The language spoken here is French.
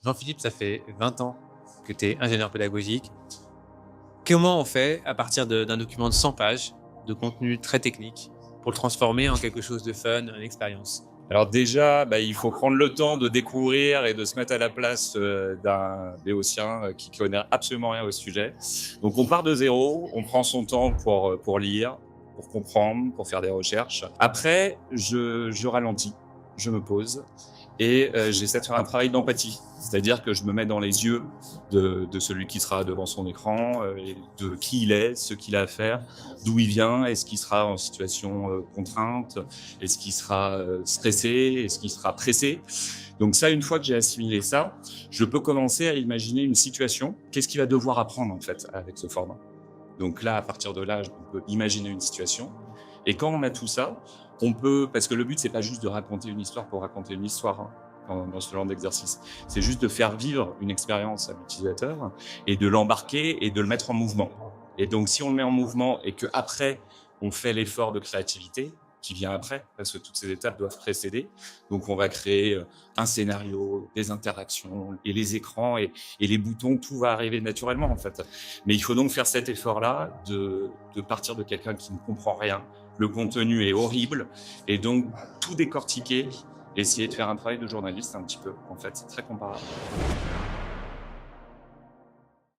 Jean-Philippe, ça fait 20 ans que tu es ingénieur pédagogique. Comment on fait à partir d'un document de 100 pages, de contenu très technique, pour le transformer en quelque chose de fun, une expérience? Alors déjà, il faut prendre le temps de découvrir et de se mettre à la place d'un béotien qui connaît absolument rien au sujet. Donc on part de zéro, on prend son temps pour lire, pour comprendre, pour faire des recherches. Après, je ralentis, je me pose et j'essaie de faire un travail d'empathie. C'est-à-dire que je me mets dans les yeux de celui qui sera devant son écran, et de qui il est, ce qu'il a à faire, d'où il vient, est-ce qu'il sera en situation contrainte, est-ce qu'il sera stressé, est-ce qu'il sera pressé. Donc ça, une fois que j'ai assimilé ça, je peux commencer à imaginer une situation. Qu'est-ce qu'il va devoir apprendre en fait avec ce format? Donc là, à partir de là, on peut imaginer une situation. Et quand on a tout ça, on peut, parce que le but, c'est pas juste de raconter une histoire pour raconter une histoire, hein, dans ce genre d'exercice. C'est juste de faire vivre une expérience à l'utilisateur et de l'embarquer et de le mettre en mouvement. Et donc, si on le met en mouvement et qu'après, on fait l'effort de créativité qui vient après, parce que toutes ces étapes doivent précéder. Donc, on va créer un scénario, des interactions et les écrans et les boutons, tout va arriver naturellement, en fait. Mais il faut donc faire cet effort-là de partir de quelqu'un qui ne comprend rien. Le contenu est horrible et donc tout décortiquer, essayer de faire un travail de journaliste un petit peu, en fait, c'est très comparable.